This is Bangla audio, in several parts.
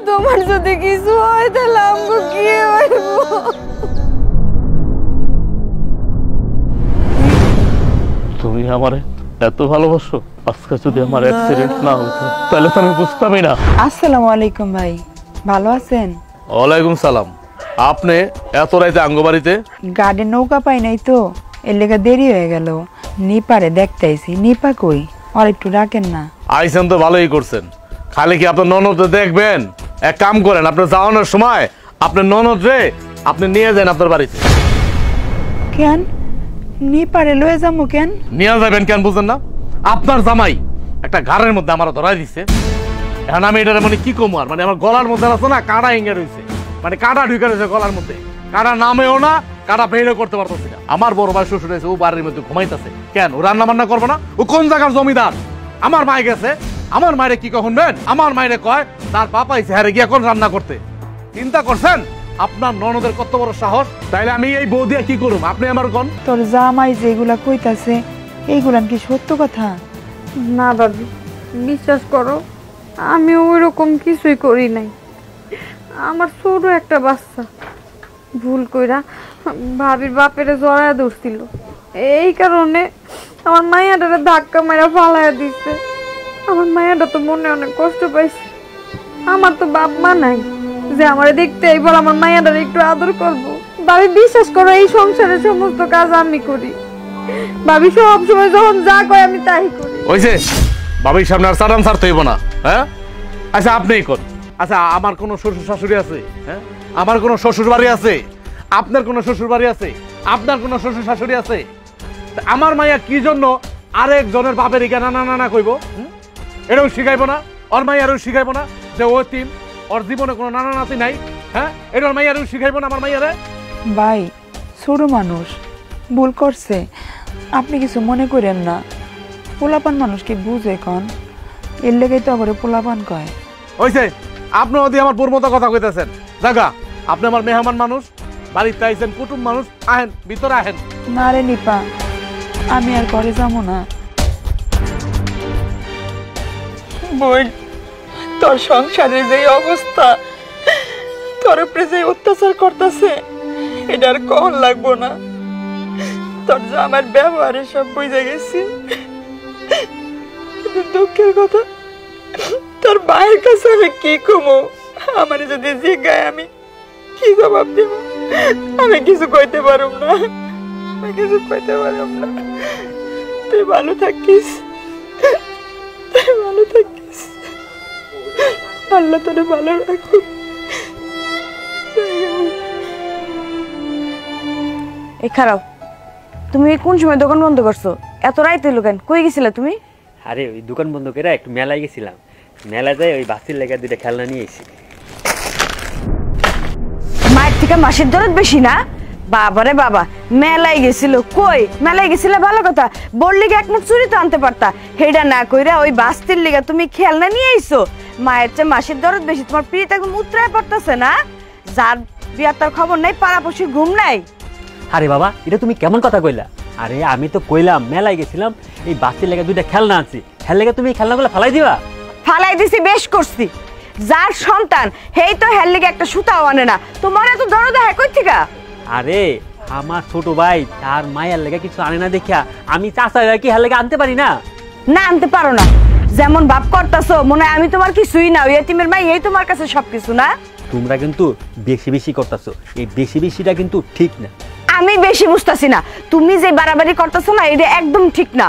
তোমার যদি কিছু হয় তাহলে আমাকে কি হইব? তুমি আমারে এত ভালোবাসো, আজকে যদি আমার অ্যাক্সিডেন্ট না হতো তাহলে তো আমি বুঝতামই না। আসসালামু আলাইকুম ভাই, ভালো আছেন? ওয়ালাইকুম সালাম। আপনি এত রাইতে আঙ্গবাড়িতে? গাড়ি নৌকা পাই নাই তো, এর লেগে দেরি হয়ে গেল। নিপারে দেখতে আইছি। নিপা কই? আর একটু রাখেন না। আইসেন তো ভালোই করছেন, খালি কি আপনার ননদ দেখবেন? এক কাম করেন, আপনার যাওয়ানোর সময় আপনার ননদ রে আপনি নিয়ে যান আপনার বাড়িতে। কেন নিপারে লয়ে যাবো? কেন নিয়ে যাবেন কেন বুঝেন না? আপনার জামাই একটা ঘাড়ের মধ্যে আমার ধরাই দিছে। এখন আমি এটা মানে কি কম আর, মানে আমার গলার মধ্যে আছে না কাঁটা ইঙ্গে রয়েছে, মানে কাঁটা ঢুকে রয়েছে গলার মধ্যে। কাঁটা নামেও না, কাঁটা বেরো করতে পারতেছি না। আমার বড় ভাই শ্বশুর আছে, ও বাড়ির মধ্যে ঘুমাইতেছে। কেন ও রান্না বান্না করবো না? ও কোন জায়গার জমিদার? আমার মায় গেছে, আমার মায়ের কি কখন বেন? আমার মায়ের কয় তার পাপা ইসে হারে গিয়ে এখন রান্না করতে। চিন্তা করছেন আপনার ননদের কত বড় সাহস? তাইলে আমি এই বউ দিয়ে কি করুম? আপনি আমার কোন? তোর জামাই যেগুলা কইতাছে এইগুলান কি সত্য কথা? না ভাবি, বিশ্বাস করো, আমি ওই রকম কিছুই করি নাই। আমার ছোট একটা বাচ্চা ভুল কইরা ভাবির বাপেরে জড়ায় ধরছিল, এই কারণে আমার মাইয়াটারে ধাক্কা মেরা ফালাইয়া দিচ্ছে। আমার মাইয়াটা তো মনে অনেক কষ্ট পাইছে। আমার তো বাপ মা নাই যে আমার দেখতে এইবার আমার মাইয়াটারে একটু আদর করবো। ভাবি বিশ্বাস করো, এই সংসারের সমস্ত কাজ আমি করি। ভাবি সব সময় যখন যা কয় আমি তাই করি। ওইছে বাবির সামনে আর সারান সারতে হইব না। হ্যাঁ আচ্ছা আপনিই কর। আচ্ছা আমার কোনো শ্বশুর শাশুড়ি আছে? হ্যাঁ আমার কোনো শ্বশুর বাড়ি আছে? আপনার কোনো শ্বশুর বাড়ি আছে? আপনার কোনো শ্বশুর শাশুড়ি আছে? আমার মাইয়া কি জন্য আরেকজনের বাপের ইকা না না না না কইব? এটাও শিখাইবো না? ওর মাইয়ারও শিখাইবো না যে ও তিন, ওর জীবনে কোনো নানা নাতি নাই? হ্যাঁ এটা ওর মাইয়ারও শিখাইবো না আমার মাইয়ারে? ভাই ছোট মানুষ ভুল করছে, আপনি কিছু মনে করেন না। পোলাপান মানুষ কি বুঝে কন? এর লেগেই তো আবার পোলাপান কয়। হইছে আপনি যদি আমার বোর মতো কথা কইতেছেন, জাগা আপনি আমার মেহমান মানুষ, বাড়িতে আইছেন, কুটুম মানুষ, আহেন ভিতরে আহেন। না রে নিপা, আমি আর ঘরে যাবো না। বোন, তোর সংসারে যে অবস্থা, তোর উপরে যে অত্যাচার করতেছে এটা আর কখন লাগবো না। তোর যে আমার ব্যবহারে সব বুঝে গেছি। দুঃখের কথা, তোর মায়ের কাছে আমি কি কমো? আমার যদি জিজ্ঞায় আমি কি জবাব দেব? আমি কিছু কইতে পারুম না, আমি কিছু কইতে পারুম না। তুই ভালো থাকিস, তুই ভালো থাকিস, আল্লাহ তোরে ভালো রাখুক। এই খারাপ, তুমি কোন সময় দোকান বন্ধ করছো? এত রাইতে লোকেন কই গেছিলা তুমি? আরে ওই দোকান বন্ধ করে একটু মেলায় গেছিলাম। মেলায় যাই ওই বাসির লেগে দুইটা খেলনা নিয়ে এসেছি। মায়ের থেকে মাসির দরদ বেশি না? বাবারে বাবা, মেলায় গেছিল? কই মেলায় গেছিলে ভালো কথা, বললি এক মুখ চুরি তো আনতে পারতা। হেডা না কইরা ওই বাস্তির লিগা তুমি খেলনা নিয়ে আইছো। মায়ের চেয়ে মাসির দরদ বেশি। তোমার পিড়িতে একদম উতরায় পড়তেছে না? যার বিয়া তার খবর নাই, পাড়াপড়শির ঘুম নাই। আরে বাবা, এটা তুমি কেমন কথা কইলা? আরে আমি তো কইলাম মেলায় গেছিলাম, এই বাসির লেগে দুইটা খেলনা আনছি। খেল লেগে তুমি এই খেলনাগুলো ফালাই দিবা? ফালাই দিছি, বেশ করছি। যার সন্তান হেই তো হের লিগে একটা সুতাও আনে না। তোমার এত দরদ হয় কই থেকে? আরে আমার ছোট ভাই তার মায়ের লেগে কিছু আনে না দেখিয়া আমি চাচা কি হের লেগে আনতে পারি না? না আনতে পারো না। যেমন ভাব করতেছো মনে হয় আমি তোমার কিছুই না, ওই এতিমের মাই এই তোমার কাছে সবকিছু না। তোমরা কিন্তু বেশি বেশি করতেছো, এই বেশি বেশিটা কিন্তু ঠিক না। আমি বেশি বুঝতাছি না, তুমি যে বাড়াবাড়ি করতেছো না এটা একদম ঠিক না।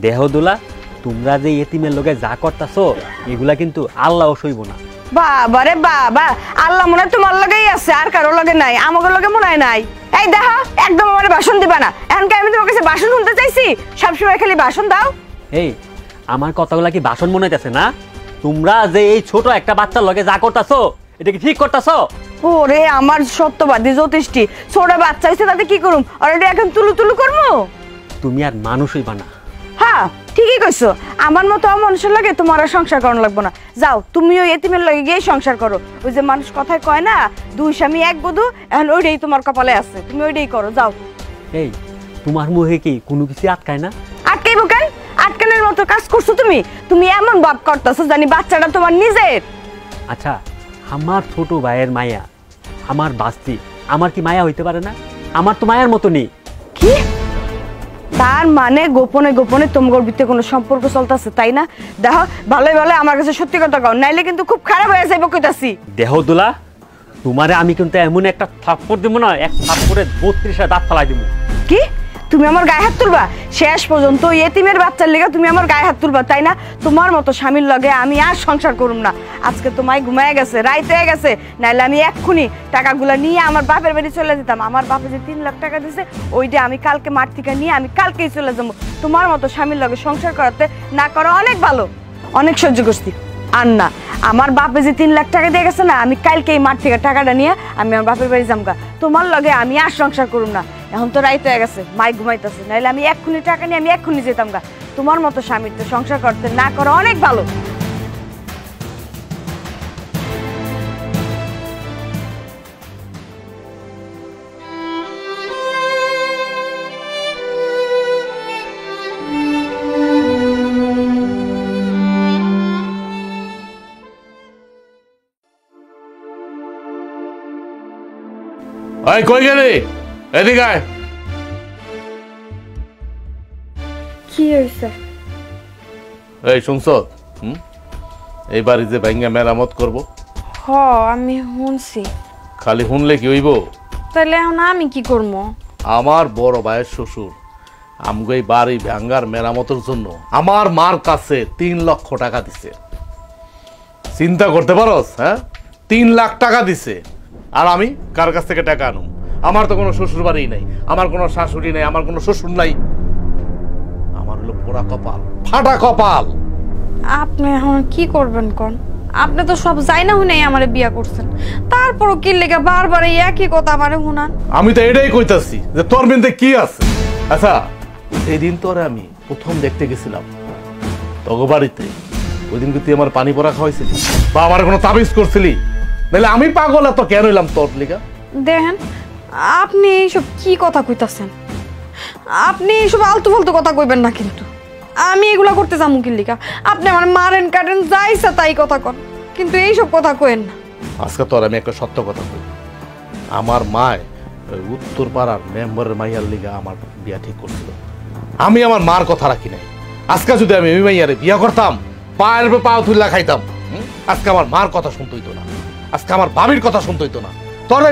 দেহদোলা, তোমরা যে এতিমের লগে যা করতেছো এগুলা কিন্তু আল্লাহও সইব না। বাবারে বাবা, আল্লাহ মনে হয় তোমার লগেই আছে, আর কারো লগে নাই, আমাকে লগে মনে হয় নাই। এই দেখো, একদম আমার ভাষণ দিবা না। এখনকার আমি তোমার কাছে ভাষণ শুনতে চাইছি? সবসময় খালি ভাষণ দাও। এই আমার কথাগুলা কি ভাষণ মনে হইতেছে না? তোমরা যে এই ছোট একটা বাচ্চার লগে যা করতেছো এটা কি ঠিক করতেছো? ওরে আমার সত্যবাদী জ্যোতিষী, ছোট বাচ্চা হইছে তাতে কি করুম? অলরেডি এখন তুলু তুলু করবো? তুমি আর মানুষই বানা। হ্যাঁ ঠিকই কইছো, আমার মতো মানুষের লাগে তোমার আর সংসার করানো লাগবো না। যাও তুমি ওই এতিমের লাগে গিয়ে সংসার করো। ওই যে মানুষ কথায় কয় না, দুই স্বামী এক বধূ, এখন ওইটাই তোমার কপালে আছে, তুমি ওইটাই করো যাও। এই তোমার মুখে কি কোনো কিছু আটকায় না? আটকাইবো কেন? আটকানোর মতো কাজ করছো তুমি। তুমি এমন ভাব করতেছো জানি বাচ্চাটা তোমার নিজের। আচ্ছা আমার ছোট ভাইয়ের মায়া, আমার বাস্তি, আমার কি মায়া হইতে পারে না? আমার তো মায়ার মতো নেই। কি তার মানে গোপনে গোপনে তোমার ভিতরে কোনো সম্পর্ক চলতেছে, তাই না? দেখো ভালোই ভালো আমার কাছে সত্যি কথা কও, নাইলে কিন্তু খুব খারাপ হয়ে যাইব কইতাছি। দেহ দুলা, তোমারে আমি কিন্তু এমন একটা থাপ্পড় দিব না, এক থাপ্পড়ে 32টা দাঁত ফালাই দিব। কি তুমি আমার গায়ে হাত তুলবা? শেষ পর্যন্ত এতিমের বাচ্চার লেগে তুমি আমার গায়ে হাত তুলবা, তাই না? তোমার মতো স্বামীর লগে আমি আর সংসার করুম না। আজকে তোমায় ঘুমায় গেছে, রাইত হয়ে গেছে, নাইলে আমি এক্ষুনি টাকাগুলো নিয়ে আমার বাপের বাড়ি চলে যেতাম। আমার বাপে যে 3 লাখ টাকা দিছে ওইটা আমি কালকে মাঠ থেকে নিয়ে আমি কালকেই চলে যাবো। তোমার মতো স্বামীর লগে সংসার করাতে না করা অনেক ভালো, অনেক সহ্য করছি। আর না, আমার বাপে যে 3 লাখ টাকা দিয়ে গেছে না, আমি কালকেই মাঠ থেকে টাকাটা নিয়ে আমি আমার বাপের বাড়ি যামগা। তোমার লগে আমি আর সংসার করুম না। এখন তো রাইত হয়ে গেছে, মাই ঘুমাইতেছে, নাইলে আমি এক্ষুনি টাকা নিয়ে আমি এক্ষুনি যেতাম গা। তোমার মতো স্বামীর তো সংসার করতে না করা অনেক ভালো। এই কই গেলি? এদিকে আয়। কি হয়েছে? এই শুনছ? এই বাড়ি যে ভাঙ্গা মেরামত করব, হ আমি শুনছি। খালি শুনলে কি হইব? তাহলে এখন আমি কি করবো? আমার বড় ভাইয়ের শ্বশুর আমগো এই বাড়ি ভাঙ্গার মেরামতের জন্য আমার মার কাছে 3 লক্ষ টাকা দিছে। চিন্তা করতে পারস? হ্যাঁ, 3 লাখ টাকা দিছে। আর আমি কার কাছ থেকে টাকা আনুম? আমার তো কোনো শ্বশুর বাড়ি নাই, আমার কোনো শাশুড়ি নাই, আমার কোনো শ্বশুর নাই। আমার হলো পোড়া কপাল, ফাটা কপাল। আপনি এখন কি করবেন কোন? আপনি তো সব যাই না শুনেই আমারে বিয়া করছেন, তারপরও কি লেগে বারবার এই একই কথা আমারে শুনান? আমি তো এটাই কইতাছি যে তোর বিন্দে কি আছে। আচ্ছা, সেই দিন তোরে আমি প্রথম দেখতে গেছিলাম তগো বাড়িতে, ওই দিন কি তুই আমার পানি পড়া খাওয়াইছিলি বা আমার কোনো তাবিজ করছিলি? নাহলে আমি পাগল এত কেন হইলাম তোর লিগা? দেখেন, আপনি এইসব কি কথা কইতাছেন? আপনি এইসব আলতু ফালতু কথা কইবেন না, কিন্তু আমি এগুলা করতে যাবো কি লিগা? আপনি আমার মারেন কাটেন যা ইচ্ছা তাই কথা কন, কিন্তু এইসব কথা কইেন না। আজকে তোর আমি একটা সত্য কথা কই, আমার মায় উত্তর পাড়ার মেম্বারের মাইয়ার লিগা আমার বিয়া ঠিক করছিল। আমি আমার মার কথা রাখি নাই। আজকে যদি আমি ওই মাইয়ারে বিয়া করতাম, পায়ের পা তুল্লা খাইতাম, আজকে আমার মার কথা শুনতে হইতো না, আজকে আমার ভাবির কথা শুনতে হইতো না। তোরে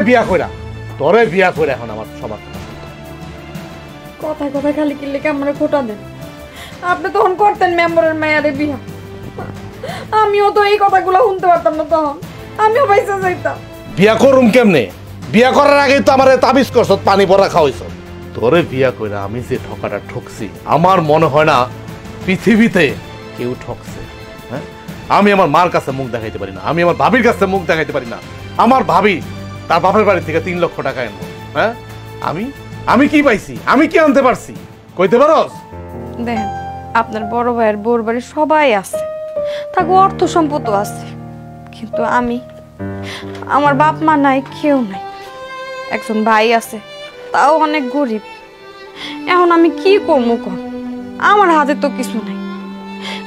বিয়া কইরা এখন আমার সবার কথায় কথায় খালি কি লিগা আমারে খোটা দেন? আপনি তখন করতেন মেম্বারের মায়ারে বিয়া, আমিও তো এই কথাগুলো শুনতে পারতাম না, তখন আমিও পয়সা চাইতাম। বিয়া করুম কেমনে? বিয়া করার আগেই তো আমার তাবিজ করছ, পানি ভরা খাওয়াইছ। তোরে বিয়া কইরা আমি যে ঠকাটা ঠকছি, আমার মনে হয় না পৃথিবীতে কেউ ঠকছে। হ্যাঁ, আমি আমার মার কাছে মুখ দেখাইতে পারি না, আমি আমার ভাবির কাছে মুখ দেখাইতে পারি না। আমার ভাবি তার বাপের বাড়ি থেকে 3 লক্ষ টাকা আনবো। হ্যাঁ, আমি কি পাইছি? আমি কি আনতে পারছি? কইতে পারস? দেখেন, আপনার বড় ভাইয়ের বউর বাড়ি সবাই আছে, তাকে অর্থ সম্পদও আছে, কিন্তু আমার বাপ মা নাই, কেউ নাই। একজন ভাই আছে, তাও অনেক গরিব। এখন আমি কি করবো কর? আমার হাতে তো কিছু নাই।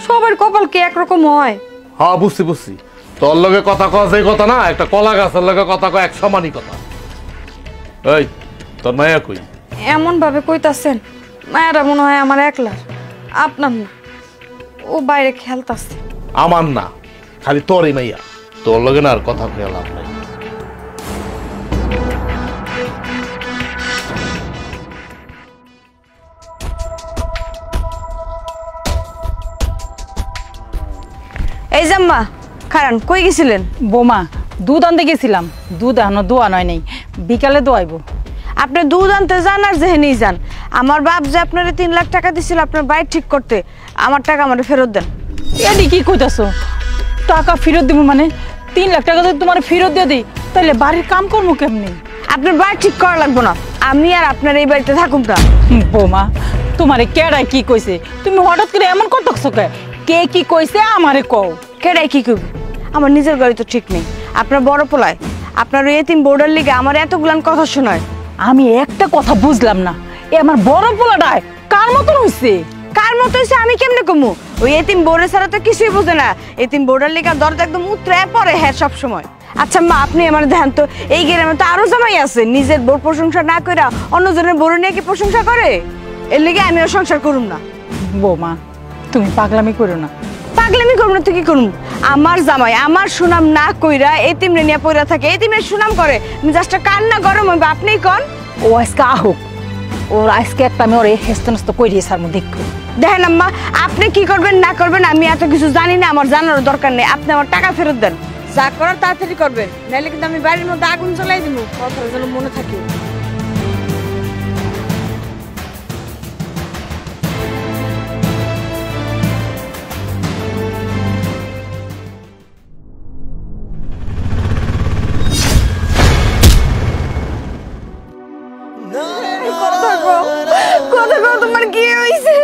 সবার কপাল কি একরকম হয়? হ্যাঁ, বুঝছি। তোর লগে কথা কয় যে কথা না, একটা কলা গাছের লগে কথা কয় এক সমানই কথা। এই তোর মায়া কই? এমন ভাবে কইতাছেন, মায়েরা মনে হয় আমার একলার, আপনার না। ও বাইরে খেলতাছে। আমার না, খালি তোরই মাইয়া। তোর লগে না আর কথা কইয়া লাভ নাই। এই জাম্মা খারান, কই গেছিলেন? বোমা, দুধ আনতে গেছিলাম, দুধ এখনো দোয়া নয় নাই, বিকালে দোয়াইবো। আপনি দুধ আনতে যান আর যেহেনেই যান, আমার বাপ যে আপনার 3 লাখ টাকা দিছিল আপনার বাইক ঠিক করতে, আমার টাকা আমার ফেরত দেন। এদি কি কইতাছো? টাকা ফেরত দিব মানে? 3 লাখ টাকা যদি তোমার ফেরত দিয়ে দিই, তাহলে বাড়ির কাম করবো কেমনি? আপনার বাইক ঠিক করা লাগবে না, আমি আর আপনার এই বাড়িতে থাকুন না। বোমা, তোমারে কেডাই কি কইছে? তুমি হঠাৎ করে এমন করতেছো কে? কে কি কইছে আমারে কও। কেডাই কি কইব? আমার নিজের গাড়ি তো ঠিক নেই, আপনার বড় পোলায় আপনার ওই এতিম বোর্ডের লিগে আমার এতগুলান কথা শোনায়। আমি একটা কথা বুঝলাম না, এ আমার বড় পোলাটায় কার মতন হইছে? কার মতো হইছে আমি কেমনে কমু? ওই এতিম বোর্ডের ছাড়া তো কিছুই বুঝে না। এতিম বোর্ডের লিগে দরজা একদম উতরে পড়ে হ্যাঁ সব সময়। আচ্ছা মা, আপনি আমার দেখেন তো, এই গ্রামে তো আরো জামাই আছে, নিজের বউর প্রশংসা না করে অন্যজনের বউর নিয়ে কি প্রশংসা করে? এর লেগে আমিও সংসার করুম না। বৌমা তুমি পাগলামি করো না। পাগলামি করুম না তো কি করুম? আমার জামাই আমার সুনাম না কইরা এতিমরে নিয়ে পইরা থাকে, এতিমের সুনাম করে, জাস্ট কান্না গরম হইবে। আপনিই কন। ও আজকে আহুক, ওর আজকে একটা আমি ওর হেস্ত নস্ত করে সার মধ্যে দেখবো। দেখেন আম্মা, আপনি কি করবেন না করবেন আমি এত কিছু জানি না, আমার জানার দরকার নেই। আপনি আমার টাকা ফেরত দেন, যা করার তাড়াতাড়ি করবেন, নাহলে কিন্তু আমি বাড়ির মধ্যে আগুন জ্বালাই দিব। কথাটা যেন মনে থাকে। কথা কও, তোমার কি হইছে?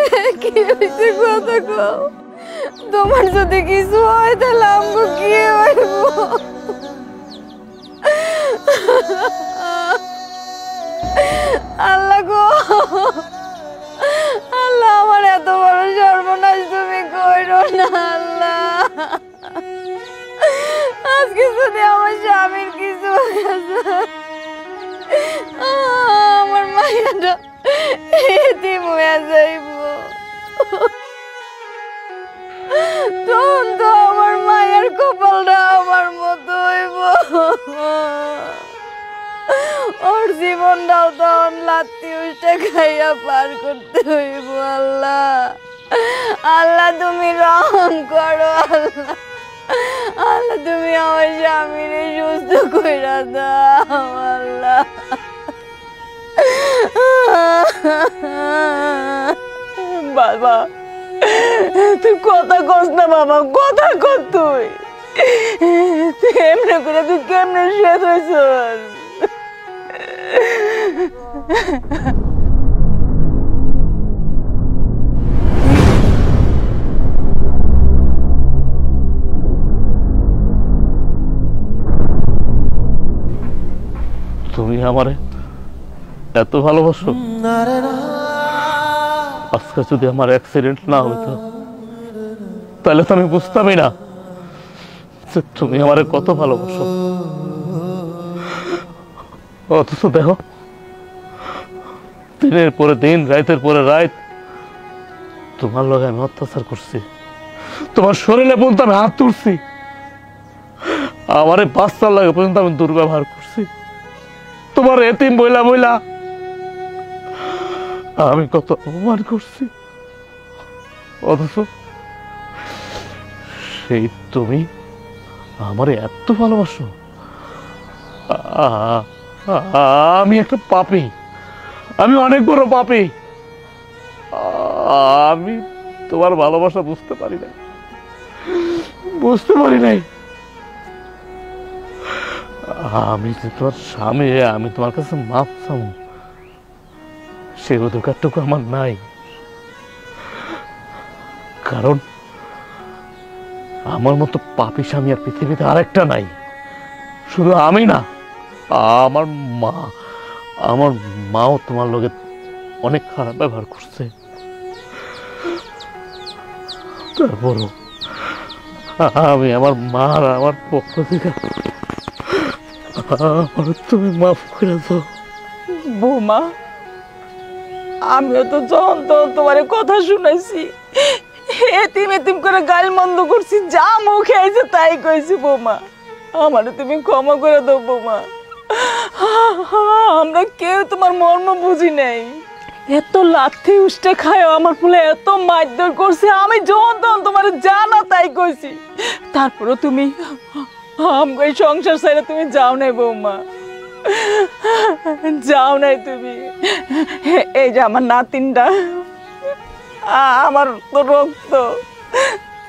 কি হইছে? কথা কও। তোমার যদি কিছু হয় তাহলে আমগো কি হইব? আল্লাহ গো, আল্লাহ আমার এত বড় সর্বনাশ তুমি কইরো না আল্লাহ। আজকে যদি আমার স্বামীর কিছু হয়ে যায়, আমার মায়েরা এতিম হয়ে যাইব, তখন তো আমার মায়ের কপালটা আমার মতো হইব। ওর জীবনটাও তখন লাত্তি উল্টে খাইয়া পার করতে হইব। আল্লাহ, আল্লাহ তুমি রহম করো। আল্লাহ, আল্লাহ তুমি আমার স্বামীরে সুস্থ কইরা দাও। আল্লাহ, বাবা তুই কথা কস না বাবা, কথা কর। তুই এমনি করে তুই কেমনে শেষ হয়েছ? তুমি আমারে এত ভালোবাসো? আজকে যদি আমার অ্যাক্সিডেন্ট না হইতো তাহলে তো আমি বুঝতামই না যে তুমি আমারে কত ভালোবাসো। অথচ দেখো, দিনের পরে দিন, রাতের পরে রাত তোমার লগে আমি অত্যাচার করছি, তোমার শরীরে পর্যন্ত আমি হাত তুলছি, আমার বাচ্চার লাগে পর্যন্ত আমি দুর্ব্যবহার করছি, তোমার এতিম বইলা বইলা আমি কত অপমান করছি। অথচ সেই তুমি আমারে এত ভালোবাসো। আমি একটা পাপী, আমি অনেক বড় পাপী। আমি তোমার ভালোবাসা বুঝতে পারি নাই, বুঝতে পারি নাই। আমি যে তোমার স্বামী, আমি তোমার কাছে মাপ চাও, সেই অধিকারটুকু আমার নাই। কারণ আমার মতো পাপী স্বামী আর পৃথিবীতে আরেকটা নাই। শুধু আমি না, আমার মাও তোমার লগে অনেক খারাপ ব্যবহার করছে। তারপরও আমি আমার মার, আমার পক্ষ থেকে তুমি মাফ করে দাও। বৌমা আমিও তো যখন তখন তোমার কথা শুনাইছি, এতিম এতিম করে গাল মন্দ করছি, যা মুখে আইছে তাই কইছি। বৌমা আমারে তুমি ক্ষমা করে দাও। বৌমা আমরা কেউ তোমার মর্ম বুঝি নাই, এত লাথি উষ্টে খায় আমার ফুলে এত মারধর করছে, আমি যখন তখন তোমার জানা তাই কইছি। তারপরে তুমি আমাকে সংসার ছেড়ে তুমি যাও নাই। বৌমা যাও নাই তুমি। এই যে আমার নাতিনটা, আমার তো রক্ত,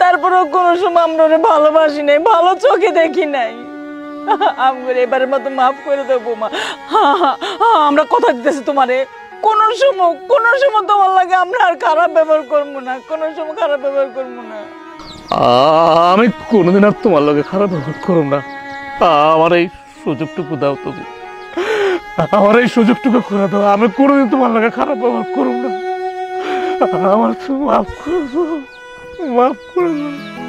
তারপরেও কোনো সময় আমরা ওরে ভালোবাসি নাই, ভালো চোখে দেখি নাই। আমার এবারের মতো মাফ করে দেবো বৌমা। আমরা কথা দিতেছি তোমারে, কোনো সময় তোমার লাগে আমরা আর খারাপ ব্যবহার করবো না, কোনো সময় খারাপ ব্যবহার করবো না। আমি কোনোদিন আর তোমার লগে খারাপ ব্যবহার করব না। আমার এই সুযোগটুকু দাও, তুমি আমার এই সুযোগটুকু করে দাও। আমি কোনোদিন তোমার লগে খারাপ ব্যবহার করব না। আমার মাফ করে দাও, মাফ করে দাও।